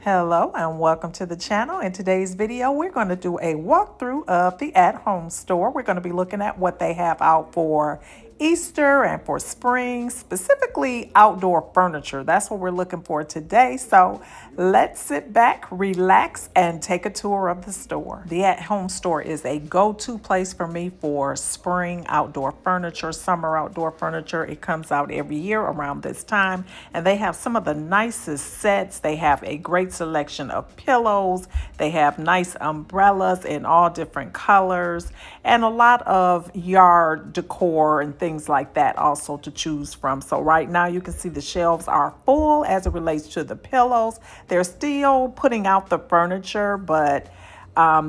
Hello and welcome to the channel. In today's video, we're going to do a walkthrough of the at-home store. We're going to be looking at what they have out for Easter and for spring, specifically outdoor furniture. That's what we're looking for today. So let's sit back, relax, and take a tour of the store. The at-home store is a go-to place for me for spring outdoor furniture, summer outdoor furniture. It comes out every year around this time, and they have some of the nicest sets. They have a great selection of pillows. They have nice umbrellas in all different colors and a lot of yard decor and things like that also to choose from. So right now you can see the shelves are full as it relates to the pillows. They're still putting out the furniture, but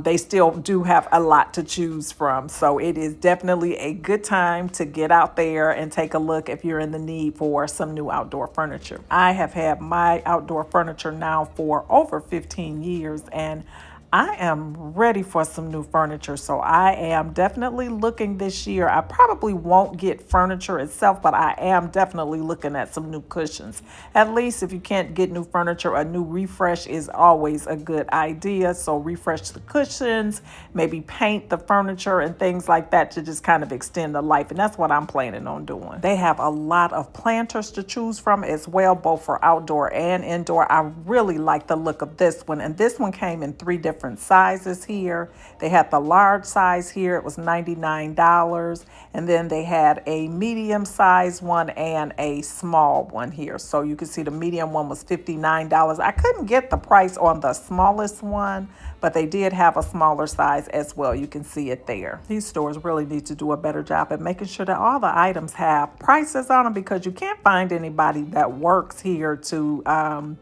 they still do have a lot to choose from. So it is definitely a good time to get out there and take a look if you're in the need for some new outdoor furniture. I have had my outdoor furniture now for over 15 years, and I am ready for some new furniture. So I am definitely looking this year. I probably won't get furniture itself, but I am definitely looking at some new cushions. At least if you can't get new furniture, a new refresh is always a good idea. So refresh the cushions, maybe paint the furniture and things like that to just kind of extend the life. And that's what I'm planning on doing. They have a lot of planters to choose from as well, both for outdoor and indoor. I really like the look of this one. And this one came in 3 different sizes here. They had the large size here. It was $99. And then they had a medium size one and a small one here. So you can see the medium one was $59. I couldn't get the price on the smallest one, but they did have a smaller size as well. You can see it there. These stores really need to do a better job at making sure that all the items have prices on them, because you can't find anybody that works here to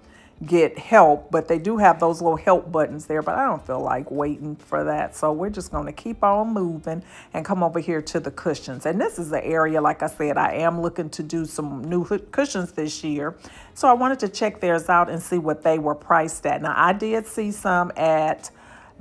get help, but they do have those little help buttons there, but I don't feel like waiting for that. So we're just going to keep on moving and come over here to the cushions. And this is the area, like I said, I am looking to do some new cushions this year. So I wanted to check theirs out and see what they were priced at. Now I did see some at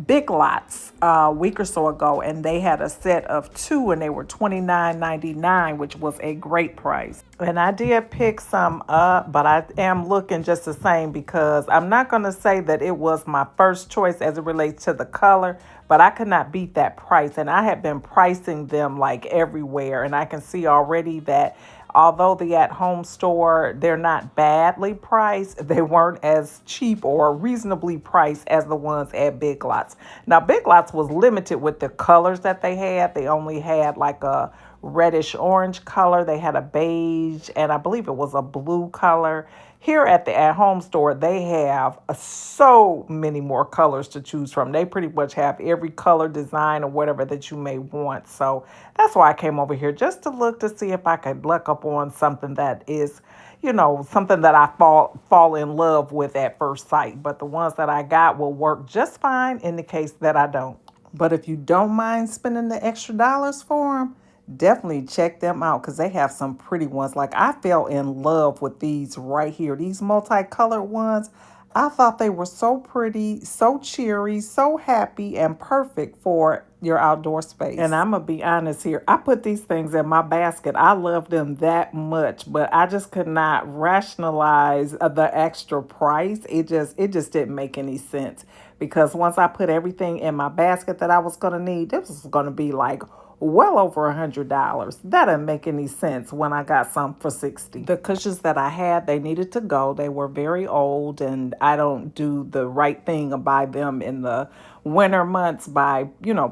Big Lots a week or so ago, and they had a set of 2 and they were $29.99, which was a great price. And I did pick some up, but I am looking just the same, because I'm not going to say that it was my first choice as it relates to the color, but I could not beat that price. And I have been pricing them like everywhere, and I can see already that although the at-home store, they're not badly priced, they weren't as cheap or reasonably priced as the ones at Big Lots. Now, Big Lots was limited with the colors that they had. They only had like a reddish orange color. They had a beige, and I believe it was a blue color. Here at the at-home store, they have so many more colors to choose from. They pretty much have every color, design, or whatever that you may want. So that's why I came over here, just to look to see if I could luck up on something that is, something that I fall in love with at first sight. But the ones that I got will work just fine in the case that I don't. But if you don't mind spending the extra dollars for them, definitely check them out, because they have some pretty ones. Like, I fell in love with these right here, these multicolored ones. I thought they were so pretty, so cheery, so happy, and perfect for your outdoor space. And I'm gonna be honest here, I put these things in my basket. I love them that much, but I just could not rationalize the extra price. It just didn't make any sense, because once I put everything in my basket that I was gonna need, this was gonna be like well over $100. That didn't make any sense when I got some for $60. The cushions that I had, they needed to go. They were very old, and I don't do the right thing and buy them in the winter months by,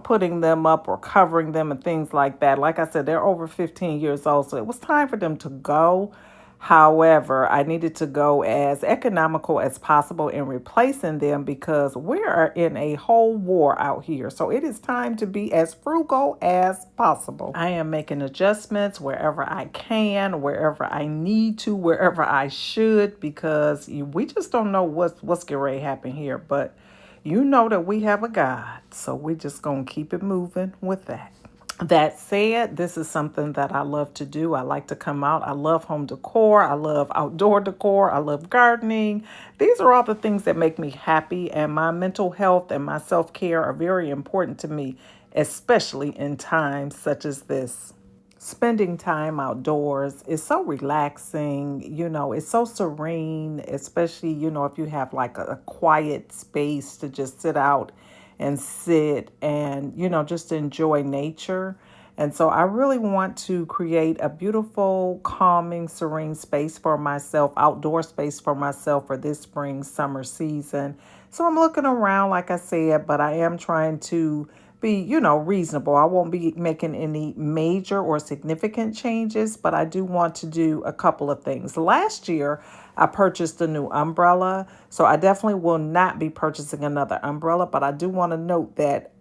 putting them up or covering them and things like that. Like I said, they're over 15 years old, so it was time for them to go. However, I needed to go as economical as possible in replacing them, because we are in a whole war out here. So it is time to be as frugal as possible. I am making adjustments wherever I can, wherever I need to, wherever I should, because we just don't know what's getting ready to happen here. But you know that we have a God, so we're just going to keep it moving with that. That said, this is something that I love to do. I like to come out. I love home decor. I love outdoor decor. I love gardening. These are all the things that make me happy, and my mental health and my self-care are very important to me, especially in times such as this. spending time outdoors is so relaxing. It's so serene, especially, if you have like a quiet space to just sit out and sit and, just enjoy nature. And so I really want to create a beautiful, calming, serene space for myself, outdoor space for myself for this spring, summer season. So I'm looking around, like I said, but I am trying to be, reasonable. I won't be making any major or significant changes, but I do want to do a couple of things. Last year, I purchased a new umbrella, so I definitely will not be purchasing another umbrella, but I do want to note that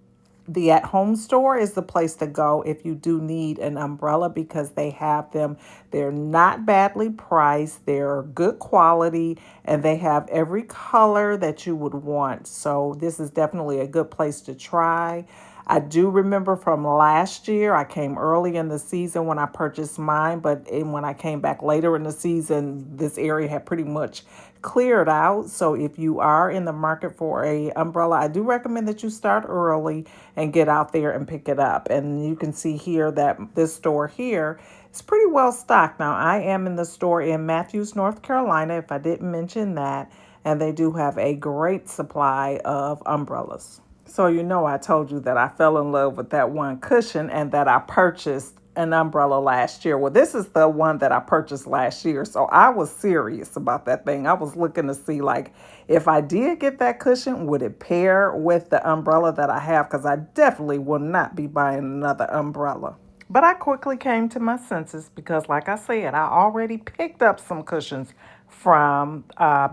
the at home store is the place to go if you do need an umbrella because they have them. They're not badly priced, they're good quality, and they have every color that you would want. So, this is definitely a good place to try. I do remember from last year, I came early in the season when I purchased mine, but when I came back later in the season, this area had pretty much cleared out. So if you are in the market for a umbrella, I do recommend that you start early and get out there and pick it up. And you can see here that this store here is pretty well stocked. Now, I am in the store in Matthews, North Carolina, if I didn't mention that, and they do have a great supply of umbrellas. So, I told you that I fell in love with that one cushion and that I purchased an umbrella last year. Well, this is the one that I purchased last year. So I was serious about that thing. I was looking to see, like, if I did get that cushion, would it pair with the umbrella that I have? Because I definitely will not be buying another umbrella. But I quickly came to my senses because, like I said, I already picked up some cushions from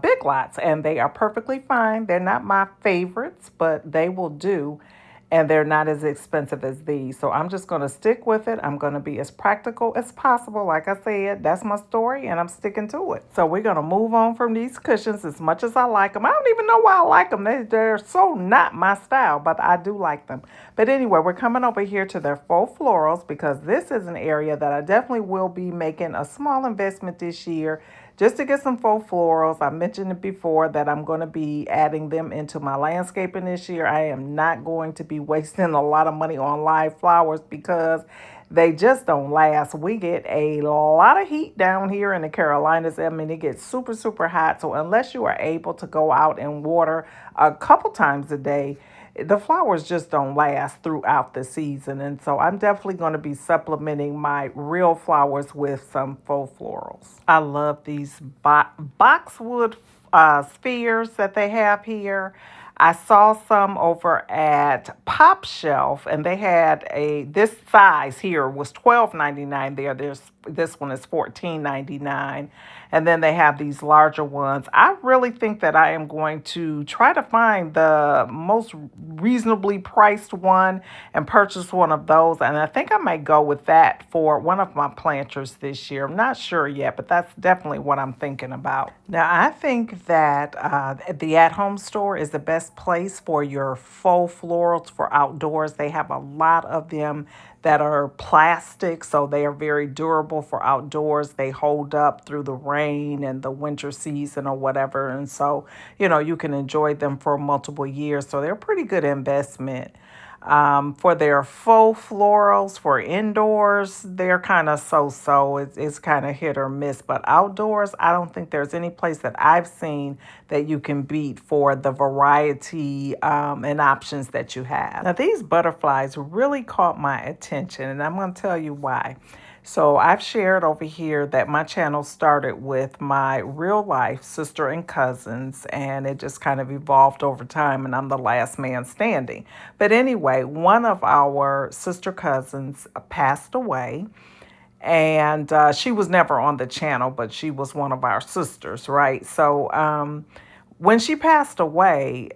Big Lots, and they are perfectly fine. They're not my favorites, but they will do, and they're not as expensive as these. So I'm just going to stick with it. I'm going to be as practical as possible. Like I said, that's my story, and I'm sticking to it. So we're going to move on from these cushions as much as I like them. I don't even know why I like them. They're so not my style, but I do like them. But anyway, we're coming over here to their faux florals because this is an area that I definitely will be making a small investment this year just to get some faux florals. I mentioned it before that I'm going to be adding them into my landscaping this year. I am not going to be wasting a lot of money on live flowers because they just don't last. We get a lot of heat down here in the Carolinas. I mean, it gets super, super hot. So unless you are able to go out and water a couple times a day, the flowers just don't last throughout the season. And so I'm definitely going to be supplementing my real flowers with some faux florals. I love these boxwood spheres that they have here. I saw some over at Pop Shelf, and they had this size here was $12.99 there. This one is $14.99. And then they have these larger ones. I really think that I am going to try to find the most reasonably priced one and purchase one of those. And I think I might go with that for one of my planters this year. I'm not sure yet, but that's definitely what I'm thinking about. Now, I think that the at-home store is the best place for your faux florals for outdoors. They have a lot of them that are plastic, so they are very durable for outdoors. They hold up through the rain and the winter season or whatever. And so, you can enjoy them for multiple years. So they're a pretty good investment. For their faux florals for indoors, they're kind of so-so. It's kind of hit or miss. But outdoors, I don't think there's any place that I've seen that you can beat for the variety and options that you have. Now, these butterflies really caught my attention, and I'm going to tell you why. So I've shared over here that my channel started with my real life sister and cousins, and it just kind of evolved over time, and I'm the last man standing. But anyway, one of our sister cousins passed away, and she was never on the channel, but she was one of our sisters, right? So when she passed away,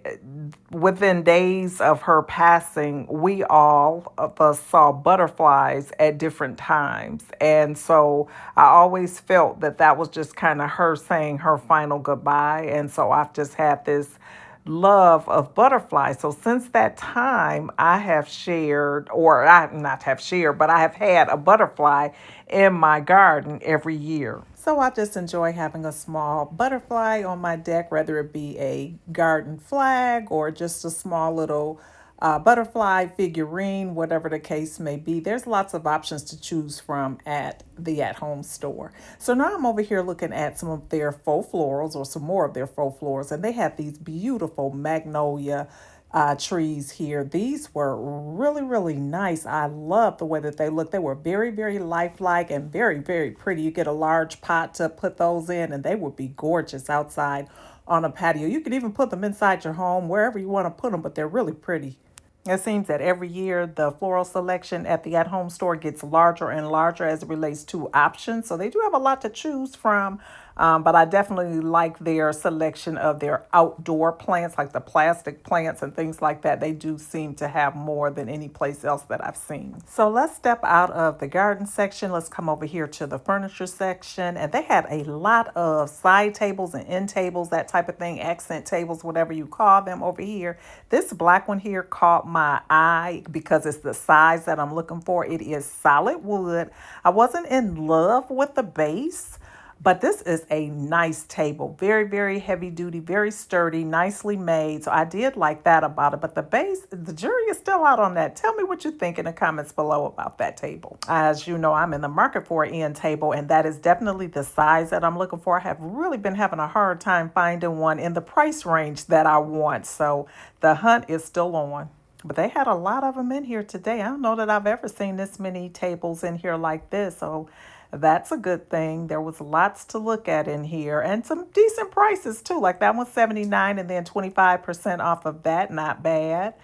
within days of her passing, we all of us saw butterflies at different times. And so I always felt that that was just kind of her saying her final goodbye. And so I've just had this love of butterflies. So since that time, I have shared, or I not have shared, but I have had a butterfly in my garden every year. So I just enjoy having a small butterfly on my deck, whether it be a garden flag or just a small little butterfly figurine, whatever the case may be. There's lots of options to choose from at the at-home store. So now I'm over here looking at some of their faux florals, or some more of their faux florals, and they have these beautiful magnolia trees here. These were really, really nice. I love the way that they look. They were very, very lifelike and very, very pretty. You get a large pot to put those in, and they would be gorgeous outside on a patio. You could even put them inside your home, wherever you want to put them, but they're really pretty. It seems that every year the floral selection at the at-home store gets larger and larger as it relates to options. So they do have a lot to choose from. But I definitely like their selection of their outdoor plants, like the plastic plants and things like that. They do seem to have more than any place else that I've seen. So let's step out of the garden section. Let's come over here to the furniture section. And they had a lot of side tables and end tables, that type of thing, accent tables, whatever you call them over here. This black one here caught my eye because it's the size that I'm looking for. It is solid wood. I wasn't in love with the base, but this is a nice table. Very, very heavy duty, very sturdy, nicely made. So I did like that about it. But the base, the jury is still out on that. Tell me what you think in the comments below about that table. As you know, I'm in the market for an end table, and that is definitely the size that I'm looking for. I have really been having a hard time finding one in the price range that I want. So the hunt is still on. But they had a lot of them in here today. I don't know that I've ever seen this many tables in here like this. So that's a good thing. There was lots to look at in here, and some decent prices too. Like that one's $79 and then 25% off of that. Not bad.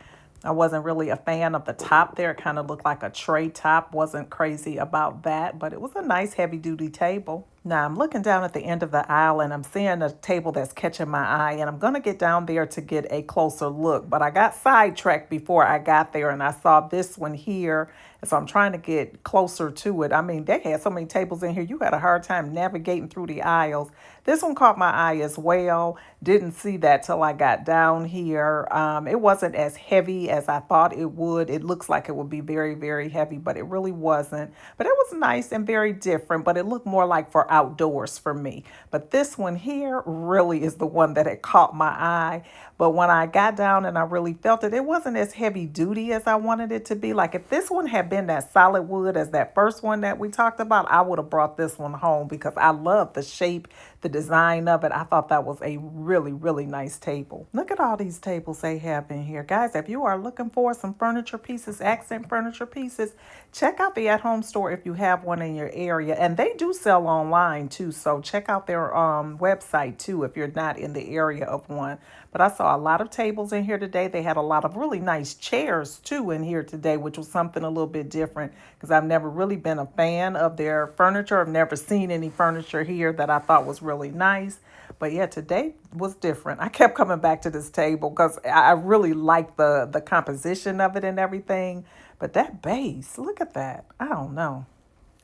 I wasn't really a fan of the top there. It kind of looked like a tray top. Wasn't crazy about that, but it was a nice heavy duty table. Now I'm looking down at the end of the aisle and I'm seeing a table that's catching my eye, and I'm going to get down there to get a closer look, but I got sidetracked before I got there and I saw this one here. And so I'm trying to get closer to it. I mean, they had so many tables in here, you had a hard time navigating through the aisles. This one caught my eye as well. Didn't see that till I got down here. It wasn't as heavy as I thought it would. It looks like it would be very, very heavy, but it really wasn't. But it was nice and very different, but it looked more like for outdoors for me. But this one here really is the one that had caught my eye. But when I got down and I really felt it, it wasn't as heavy duty as I wanted it to be. Like if this one had been that solid wood as that first one that we talked about, I would have brought this one home because I love the shape, the design of it. I thought that was a really, really nice table. Look at all these tables they have in here. Guys, if you are looking for some furniture pieces, accent furniture pieces, check out the at-home store if you have one in your area. And they do sell online too, so check out their website too if you're not in the area of one. But I saw a lot of tables in here today. They had a lot of really nice chairs too in here today, which was something a little bit different because I've never really been a fan of their furniture. I've never seen any furniture here that I thought was really nice. But yeah, today was different. I kept coming back to this table because I really liked the composition of it and everything. But that base, look at that. I don't know.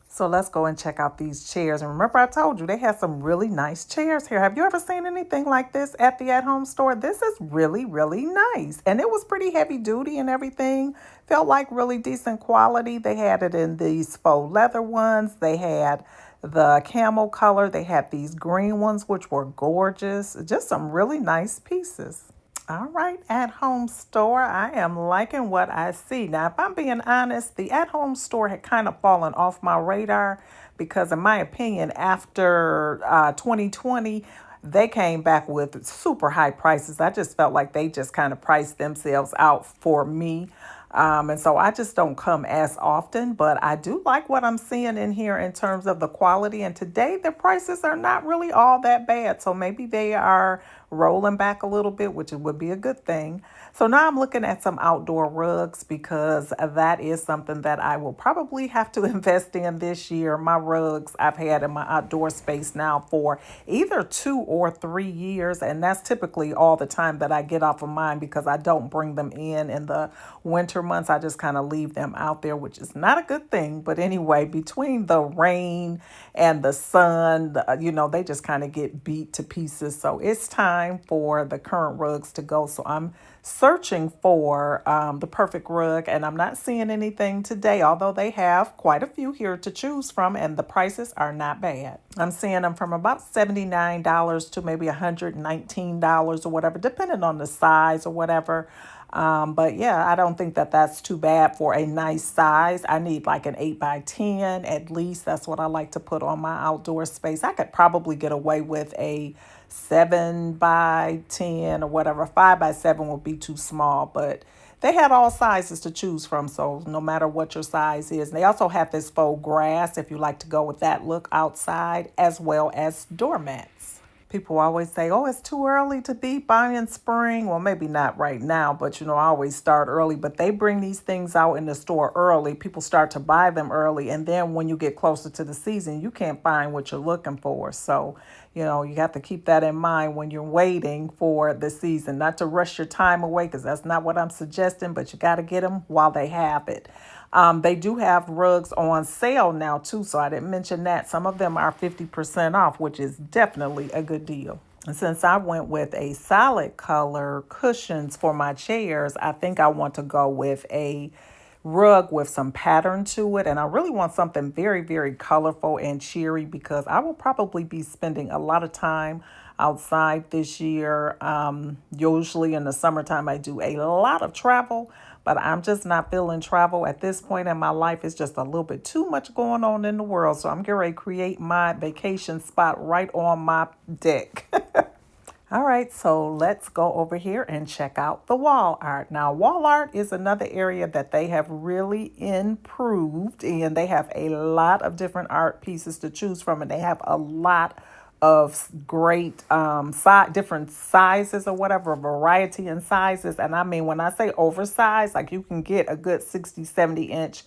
So let's go and check out these chairs. And remember, I told you they had some really nice chairs here. Have you ever seen anything like this at the at-home store? This is really, really nice. And it was pretty heavy duty and everything. Felt like really decent quality. They had it in these faux leather ones. They had the camel color. They had these green ones, which were gorgeous. Just some really nice pieces. All right, at-home store, I am liking what I see. Now, if I'm being honest, the at-home store had kind of fallen off my radar because, in my opinion, after 2020, they came back with super high prices. I just felt like they just kind of priced themselves out for me. And so I just don't come as often, but I do like what I'm seeing in here in terms of the quality. And today the prices are not really all that bad. So maybe they are rolling back a little bit, which would be a good thing. So now I'm looking at some outdoor rugs because that is something that I will probably have to invest in this year. My rugs I've had in my outdoor space now for either 2 or 3 years. And that's typically all the time that I get off of mine because I don't bring them in the winter months. I just kind of leave them out there, which is not a good thing. But anyway, between the rain and the sun, they just kind of get beat to pieces. So it's time for the current rugs to go. So I'm searching for the perfect rug, and I'm not seeing anything today, although they have quite a few here to choose from, and the prices are not bad. I'm seeing them from about $79 to maybe $119 or whatever, depending on the size or whatever. But yeah, I don't think that that's too bad for a nice size. I need like an 8 by 10 at least. That's what I like to put on my outdoor space. I could probably get away with a 7 by 10 or whatever. 5 by 7 would be too small, but they had all sizes to choose from. So no matter what your size is. And they also have this faux grass if you like to go with that look outside, as well as doormats. People always say, oh, it's too early to be buying spring. Well, maybe not right now, but I always start early. But they bring these things out in the store early. People start to buy them early. And then when you get closer to the season, you can't find what you're looking for. So, you have to keep that in mind when you're waiting for the season. Not to rush your time away, because that's not what I'm suggesting, but you got to get them while they have it. They do have rugs on sale now too, so I didn't mention that. Some of them are 50% off, which is definitely a good deal. And since I went with a solid color cushions for my chairs, I think I want to go with a rug with some pattern to it. And I really want something very, very colorful and cheery, because I will probably be spending a lot of time outside this year. Usually in the summertime, I do a lot of travel, but I'm just not feeling travel at this point in my life. It's just a little bit too much going on in the world. So I'm getting ready to create my vacation spot right on my deck. All right, so let's go over here and check out the wall art. Now, wall art is another area that they have really improved, and they have a lot of different art pieces to choose from, and they have a lot of great different sizes or whatever, variety in sizes. And I mean, when I say oversized, like you can get a good 60, 70-inch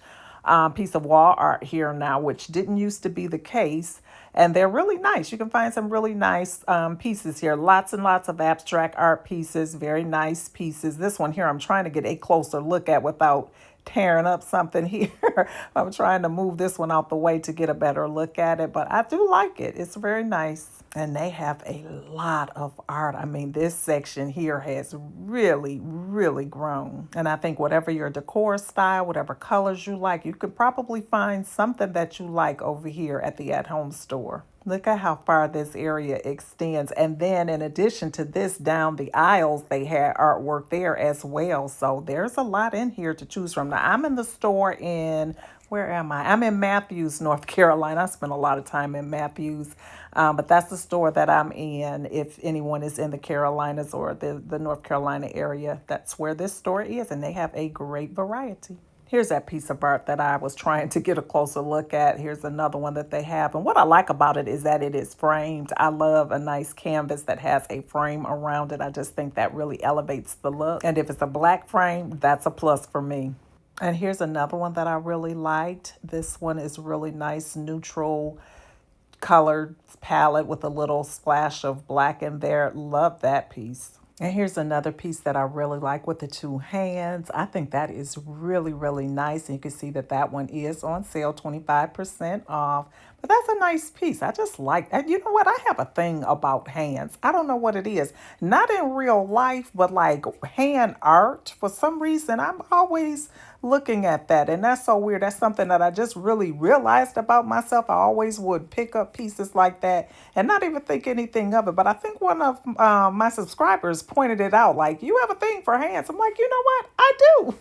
piece of wall art here now, which didn't used to be the case. And they're really nice. You can find some really nice pieces here. Lots and lots of abstract art pieces, very nice pieces. This one here, I'm trying to get a closer look at without tearing up something here. I'm trying to move this one out the way to get a better look at it, but I do like it. It's very nice. And they have a lot of art. I mean, this section here has really, really grown. And I think whatever your decor style, whatever colors you like, you could probably find something that you like over here at the at-home store. Look at how far this area extends. And then in addition to this, down the aisles, they had artwork there as well. So there's a lot in here to choose from. Now, I'm in the store in, where am I? I'm in Matthews, North Carolina. I spent a lot of time in Matthews, but that's the store that I'm in. If anyone is in the Carolinas or the North Carolina area, that's where this store is, and they have a great variety. Here's that piece of art that I was trying to get a closer look at. Here's another one that they have. And what I like about it is that it is framed. I love a nice canvas that has a frame around it. I just think that really elevates the look. And if it's a black frame, that's a plus for me. And here's another one that I really liked. This one is really nice, neutral colored palette with a little splash of black in there. Love that piece. And here's another piece that I really like with the two hands. I think that is really, really nice. And you can see that that one is on sale, 25% off. But that's a nice piece. I just like that. You know what? I have a thing about hands. I don't know what it is. Not in real life, but like hand art. For some reason, I'm always looking at that. And that's so weird. That's something that I just really realized about myself. I always would pick up pieces like that and not even think anything of it. But I think one of my subscribers pointed it out. Like, you have a thing for hands. I'm like, you know what? I do.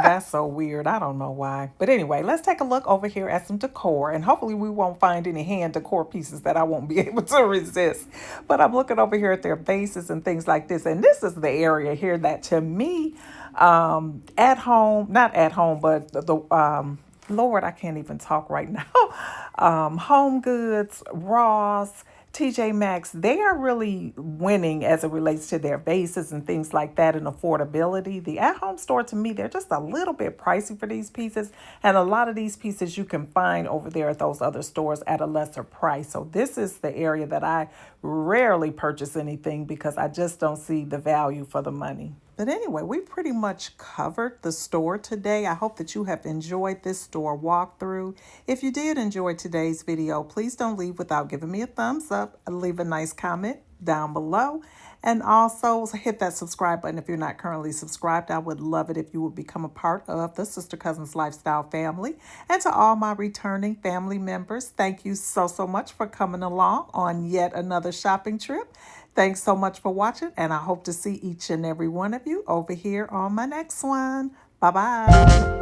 That's so weird. I don't know why. But anyway, let's take a look over here at some decor. And hopefully we won't find any hand decor pieces that I won't be able to resist. But I'm looking over here at their vases and things like this. And this is the area here that to me, at home, not at home, but the Lord, I can't even talk right now. Home Goods, Ross, TJ Maxx, they are really winning as it relates to their vases and things like that and affordability. The at-home store, to me, they're just a little bit pricey for these pieces. And a lot of these pieces you can find over there at those other stores at a lesser price. So this is the area that I rarely purchase anything because I just don't see the value for the money. But anyway, we pretty much covered the store today. I hope that you have enjoyed this store walkthrough. If you did enjoy today's video, please don't leave without giving me a thumbs up. Leave a nice comment down below. And also hit that subscribe button if you're not currently subscribed. I would love it if you would become a part of the Sister Cousins Lifestyle family. And to all my returning family members, thank you so much for coming along on yet another shopping trip. Thanks so much for watching, and I hope to see each and every one of you over here on my next one. Bye-bye.